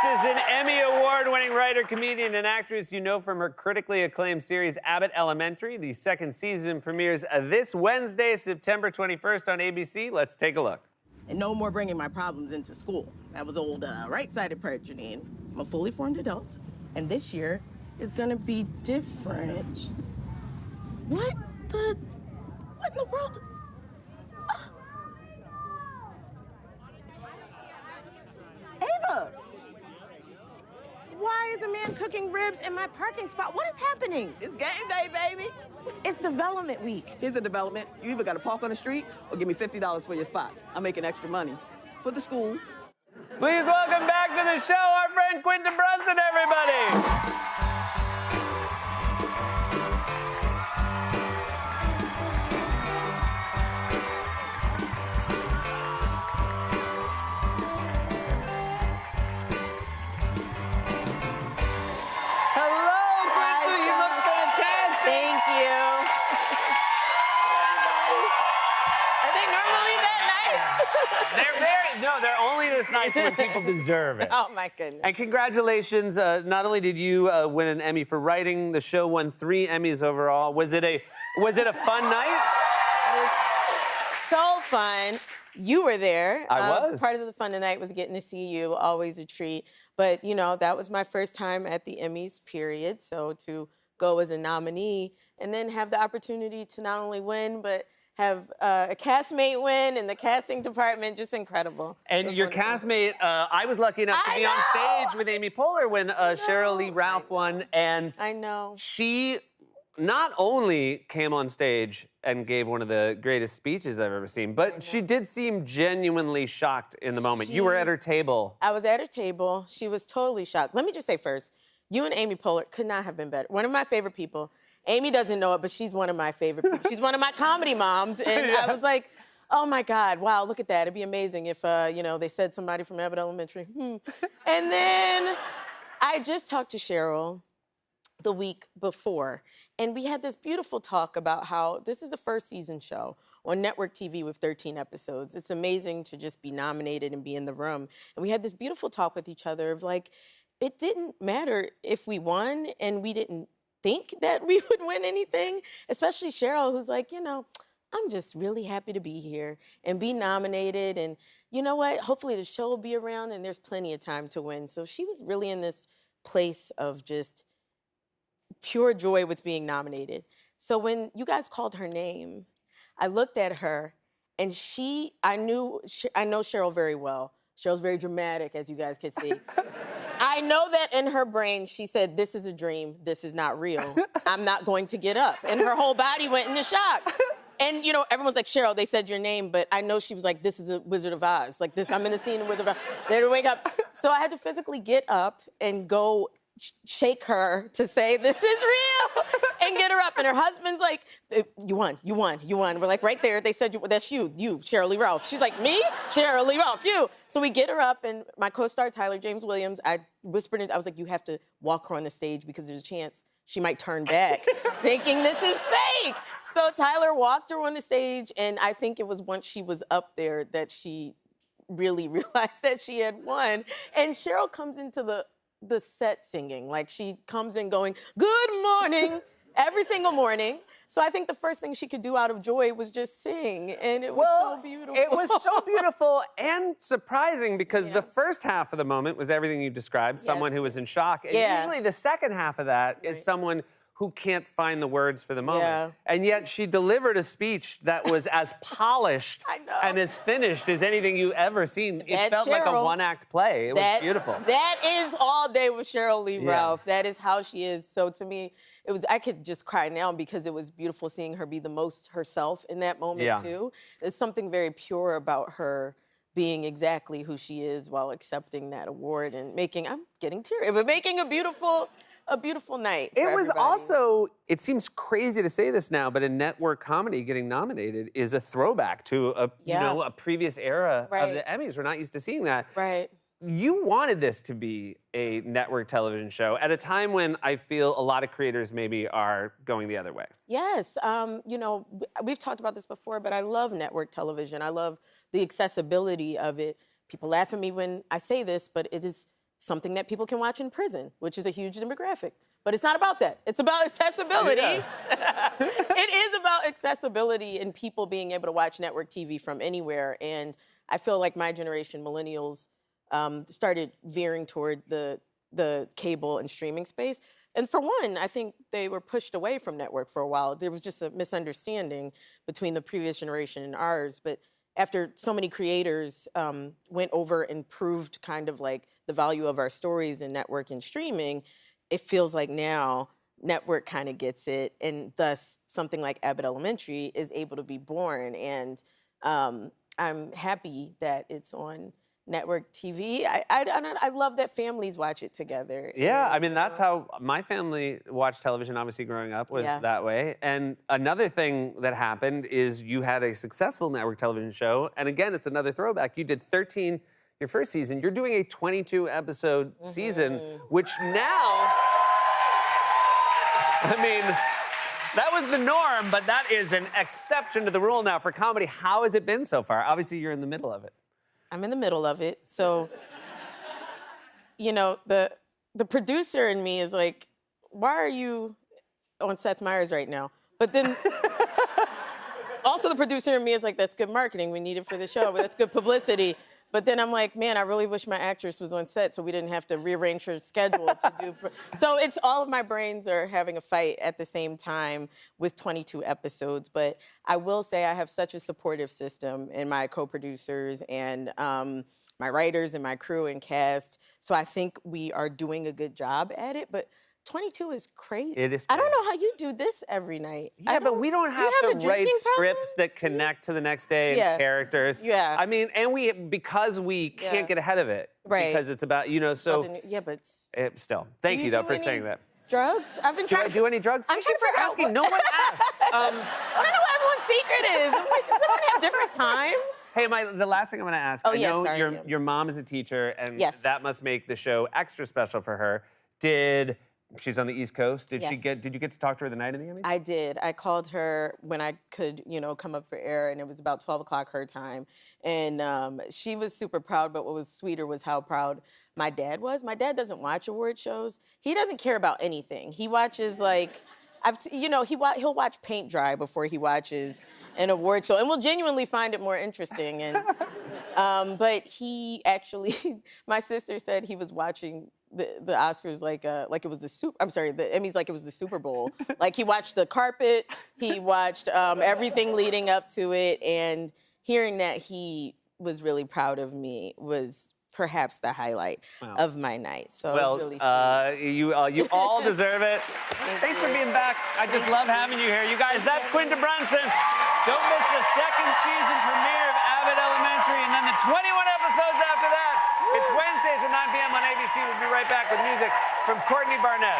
is an Emmy Award-winning writer, comedian, and actress you know from her critically acclaimed series Abbott Elementary. The second season premieres this Wednesday, September 21st on ABC. Let's take a look. And no more bringing my problems into school. That was old right-sided prayer, Janine. I'm a fully formed adult, and this year is gonna be different. What in the world? Ava! Why is a man cooking ribs in my parking spot? What is happening? It's game day, baby. It's development week. Here's a development. You either got to park on the street or give me $50 for your spot. I'm making extra money for the school. Please welcome back to the show our friend Quentin Brunson, everybody. They're only this nice when people deserve it. Oh, my goodness. And congratulations. Not only did you win an Emmy for writing, the show won 3 Emmys overall. Was it a fun night? It was so fun. You were there. I was. Part of the fun tonight was getting to see you, always a treat. But, you know, that was my first time at the Emmys, period. So to go as a nominee and then have the opportunity to not only win, but have a castmate win in the casting department, just incredible. And your castmate, I was lucky enough to be on stage with Amy Poehler when Cheryl Lee Ralph won, and I know. She not only came on stage and gave one of the greatest speeches I've ever seen, but she did seem genuinely shocked in the moment. You were at her table. I was at her table. She was totally shocked. Let me just say first, you and Amy Poehler could not have been better. One of my favorite people. Amy doesn't know it, but she's one of my favorite people. She's one of my comedy moms, and yeah. I was like, oh my God, wow, look at that. It'd be amazing if, you know, they said somebody from Abbott Elementary. And then I just talked to Cheryl the week before, and we had this beautiful talk about how this is a first season show on network TV with 13 episodes. It's amazing to just be nominated and be in the room. And we had this beautiful talk with each other of like, it didn't matter if we won and we didn't think that we would win anything, especially Cheryl, who's like, you know, I'm just really happy to be here and be nominated. And you know what? Hopefully the show will be around and there's plenty of time to win. So she was really in this place of just pure joy with being nominated. So when you guys called her name, I looked at her and I know Cheryl very well. Cheryl's very dramatic, as you guys could see. I know that in her brain, she said, this is a dream, this is not real. I'm not going to get up. And her whole body went into shock. And, you know, everyone's like, Cheryl, they said your name, but I know she was like, this is a Wizard of Oz. Like this, I'm in the scene of Wizard of Oz. They had to wake up. So I had to physically get up and go shake her to say, this is real, and get her up. And her husband's like, you won. We're like, right there, they said, that's you, Cheryl Lee Ralph. She's like, me? Cheryl Lee Ralph, you. So we get her up, and my co-star, Tyler James Williams, I whispered it, I was like, you have to walk her on the stage because there's a chance she might turn back, thinking this is fake. So Tyler walked her on the stage, and I think it was once she was up there that she really realized that she had won. And Cheryl comes into the set singing. Like, she comes in going, good morning, every single morning. So I think the first thing she could do out of joy was just sing, and it was so beautiful. It was so beautiful and surprising because the first half of the moment was everything you described, someone who was in shock. And usually the second half of that is someone who can't find the words for the moment. Yeah. And yet she delivered a speech that was as polished and as finished as anything you've ever seen. It felt like a one-act play. It was beautiful. That is all day with Cheryl Lee Ralph. That is how she is. So to me, I could just cry now because it was beautiful seeing her be the most herself in that moment too. There's something very pure about her being exactly who she is while accepting that award and making, I'm getting teary, but making a beautiful night for It was everybody. also, it seems crazy to say this now, but in network comedy getting nominated is a throwback to a previous era of the Emmys. We're not used to seeing that. Right. You wanted this to be a network television show at a time when I feel a lot of creators maybe are going the other way. Yes, you know, we've talked about this before, but I love network television. I love the accessibility of it. People laugh at me when I say this, but it is something that people can watch in prison, which is a huge demographic. But it's not about that. It's about accessibility. Yeah. It is about accessibility and people being able to watch network TV from anywhere. And I feel like my generation, millennials, started veering toward the cable and streaming space. And for one, I think they were pushed away from network for a while. There was just a misunderstanding between the previous generation and ours. But after so many creators went over and proved kind of like the value of our stories in network and streaming, it feels like now network kind of gets it, and thus something like Abbott Elementary is able to be born. And I'm happy that it's on network TV. I love that families watch it together. Yeah, and, I mean, that's how my family watched television, obviously, growing up, was that way. And another thing that happened is you had a successful network television show. And again, it's another throwback. You did 13 your first season. You're doing a 22-episode season, which now, I mean, that was the norm, but that is an exception to the rule now for comedy. How has it been so far? Obviously, you're in the middle of it. I'm in the middle of it. So, you know, the producer in me is like, why are you on Seth Meyers right now? But then also the producer in me is like, that's good marketing. We need it for the show, but that's good publicity. But then I'm like, man, I really wish my actress was on set so we didn't have to rearrange her schedule to do. So it's all of my brains are having a fight at the same time with 22 episodes. But I will say I have such a supportive system in my co-producers and my writers and my crew and cast. So I think we are doing a good job at it. But 22 is crazy. It is crazy. I don't know how you do this every night. Yeah, but we don't have to write scripts that connect to the next day and characters. Yeah. I mean, and because we can't get ahead of it. Right. Because it's about, you know, so. Yeah, but Still. Thank you, though, for saying that. Drugs? I've been trying. Do I do any drugs? I'm Thank you for asking. No one asks. I don't know what everyone's secret is. I'm like, does everyone have different times? Hey, the last thing I'm going to ask. Oh, I know sorry. your mom is a teacher, and Yes. that must make the show extra special for her. She's on the East Coast. Did you get to talk to her the night of the Emmys? I did. I called her when I could, come up for air, and it was about 12 o'clock her time. And she was super proud, but what was sweeter was how proud my dad was. My dad doesn't watch award shows. He doesn't care about anything. He watches like, he'll watch paint dry before he watches an award show, and will genuinely find it more interesting. And but he actually, my sister said he was watching the Oscars like it was the Emmys like it was the Super Bowl. Like he watched the carpet, he watched everything leading up to it, and hearing that he was really proud of me was perhaps the highlight of my night. So it was really sweet. You all deserve it. Thanks for being back. I just love having you here. You guys, that's Quinta Brunson. Don't miss the second season premiere of Abbott Elementary, and then the 21 episodes after that. It's Wednesdays at 9 p.m. on ABC. We'll be right back with music from Courtney Barnett.